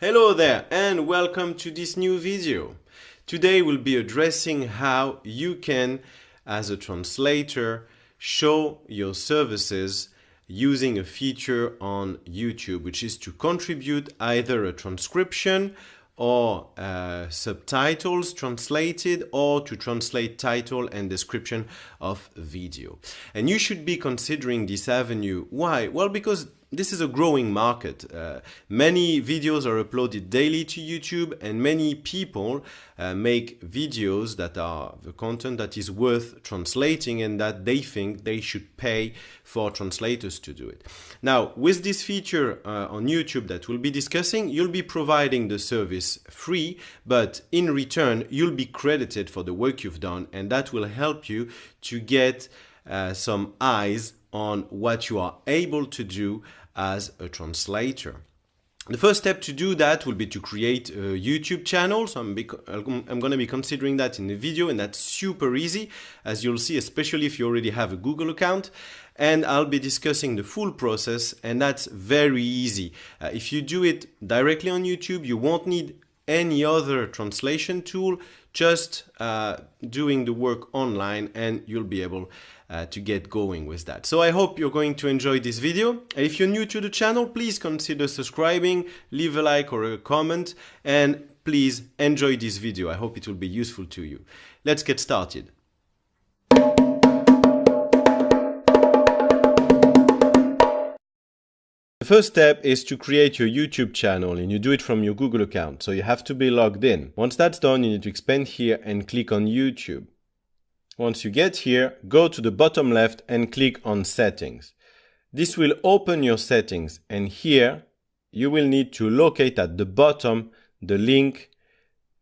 Hello there and welcome to this new video. Today we'll be addressing how you can, as a translator, show your services using a feature on YouTube, which is to contribute either a transcription or subtitles translated, or to translate title and description of video. And you should be considering this avenue. Why? Well, because this is a growing market. Many videos are uploaded daily to YouTube, and many people make videos that are the content that is worth translating and that they think they should pay for translators to do it. Now, with this feature on YouTube that we'll be discussing, you'll be providing the service free, but in return, you'll be credited for the work you've done, and that will help you to get some eyes on what you are able to do as a translator. The first step to do that will be to create a YouTube channel. So I'm going to be considering that in the video, and that's super easy, as you'll see, especially if you already have a Google account. And I'll be discussing the full process, and that's very easy. If you do it directly on YouTube, you won't need any other translation tool, just doing the work online, and you'll be able to get going with that. So I hope you're going to enjoy this video. If you're new to the channel, please consider subscribing, leave a like or a comment, and please enjoy this video. I hope it will be useful to you. Let's get started. The first step is to create your YouTube channel, and you do it from your Google account. So you have to be logged in. Once that's done, you need to expand here and click on YouTube. Once you get here, go to the bottom left and click on Settings. This will open your settings, and here you will need to locate at the bottom the link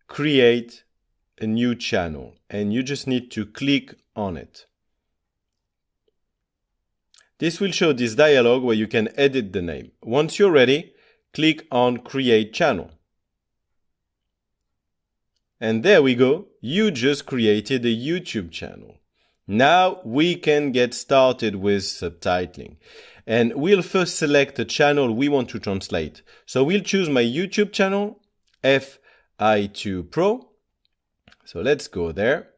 Create a New Channel, and you just need to click on it. This will show this dialog where you can edit the name. Once you're ready, click on Create Channel. And there we go, you just created a YouTube channel. Now we can get started with subtitling. And we'll first select the channel we want to translate. So we'll choose my YouTube channel, Fi2 Pro. So let's go there,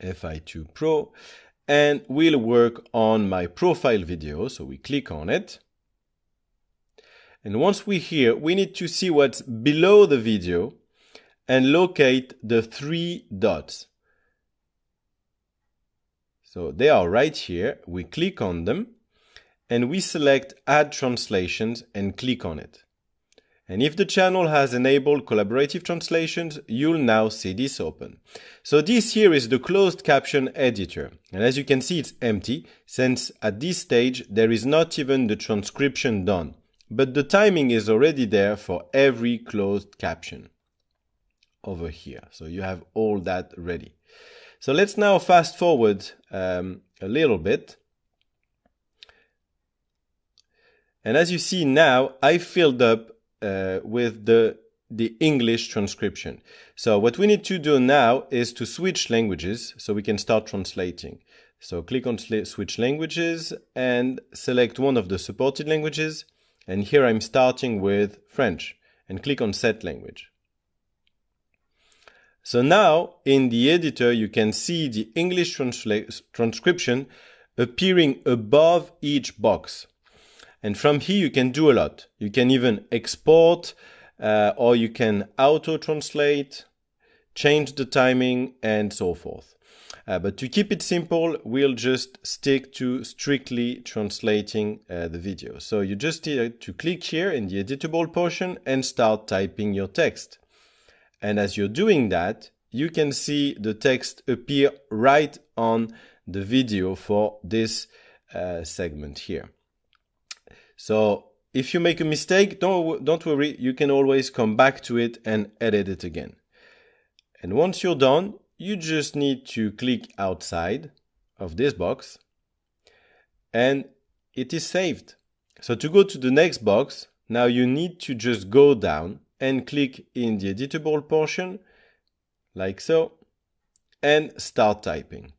Fi2 Pro. And we'll work on my profile video. So we click on it. And once we're here, we need to see what's below the video and locate the three dots. So they are right here. We click on them and we select Add Translations and click on it. And if the channel has enabled collaborative translations, you'll now see this open. So this here is the closed caption editor. And as you can see, it's empty, since at this stage, there is not even the transcription done. But the timing is already there for every closed caption over here. So you have all that ready. So let's now fast forward a little bit. And as you see now, I filled up with the English transcription. So what we need to do now is to switch languages so we can start translating. So click on Switch Languages and select one of the supported languages. And here I'm starting with French, and click on Set Language. So now in the editor, you can see the English transcription appearing above each box. And from here, you can do a lot. You can even export, or you can auto-translate, change the timing, and so forth. But to keep it simple, we'll just stick to strictly translating the video. So you just need to click here in the editable portion and start typing your text. And as you're doing that, you can see the text appear right on the video for this segment here. So if you make a mistake, don't worry, you can always come back to it and edit it again. And once you're done, you just need to click outside of this box and it is saved. So to go to the next box, now you need to just go down and click in the editable portion, like so, and start typing.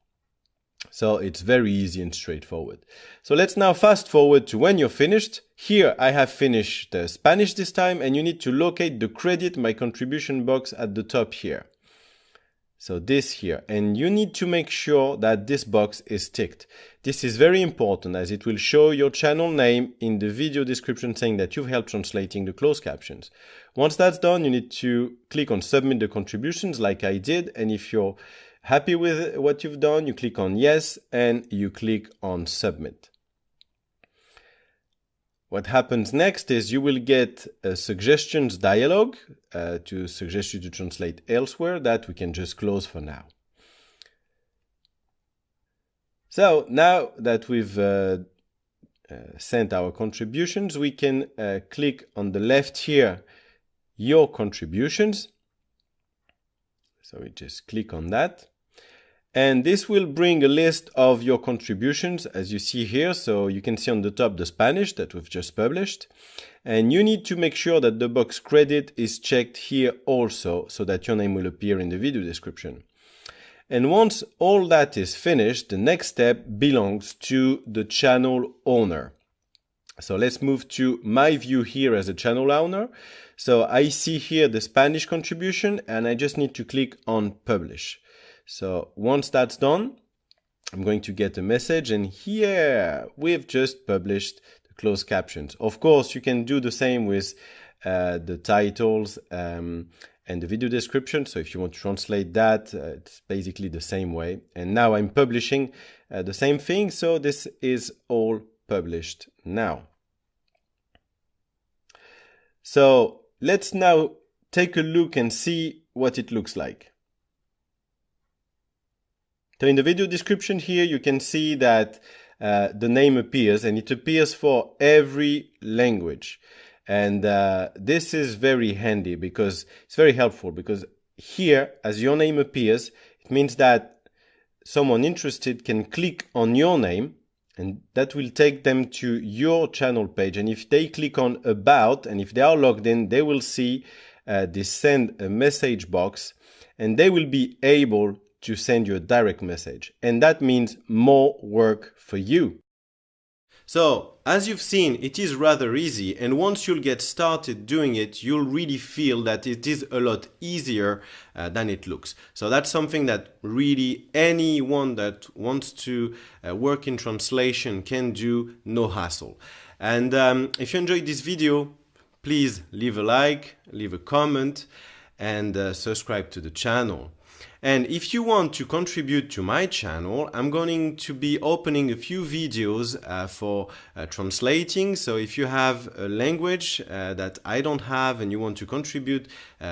So it's very easy and straightforward. So let's now fast forward to when you're finished. Here I have finished Spanish this time, and you need to locate the credit my contribution box at the top here. So this here, and you need to make sure that this box is ticked. This is very important as it will show your channel name in the video description saying that you've helped translating the closed captions. Once that's done, you need to click on submit the contributions like I did, and if you're happy with what you've done, you click on yes and you click on submit. What happens next is you will get a suggestions dialog to suggest you to translate elsewhere that we can just close for now. So now that we've sent our contributions, we can click on the left here, your contributions. So we just click on that. And this will bring a list of your contributions as you see here. So you can see on the top the Spanish that we've just published. And you need to make sure that the box credit is checked here also so that your name will appear in the video description. And once all that is finished, the next step belongs to the channel owner. So let's move to my view here as a channel owner. So I see here the Spanish contribution and I just need to click on publish. So once that's done, I'm going to get a message, and here we've just published the closed captions. Of course, you can do the same with the titles and the video description. So if you want to translate that, it's basically the same way. And now I'm publishing the same thing. So this is all published now. So let's now take a look and see what it looks like. So in the video description here, you can see that the name appears, and it appears for every language. And this is very handy because it's very helpful, because here, as your name appears, it means that someone interested can click on your name, and that will take them to your channel page. And if they click on about, and if they are logged in, they will see this send a message box, and they will be able to send you a direct message. And that means more work for you. So, as you've seen, it is rather easy, and once you'll get started doing it, you'll really feel that it is a lot easier than it looks. So that's something that really anyone that wants to work in translation can do, no hassle. And if you enjoyed this video, please leave a like, leave a comment, and subscribe to the channel. And if you want to contribute to my channel, I'm going to be opening a few videos for translating. So if you have a language that I don't have and you want to contribute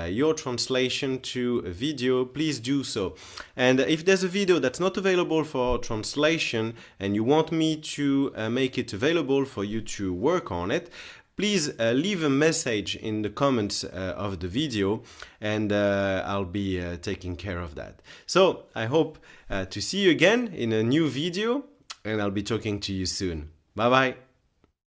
your translation to a video, please do so. And if there's a video that's not available for translation and you want me to make it available for you to work on it, please leave a message in the comments of the video, and I'll be taking care of that. So I hope to see you again in a new video, and I'll be talking to you soon. Bye bye.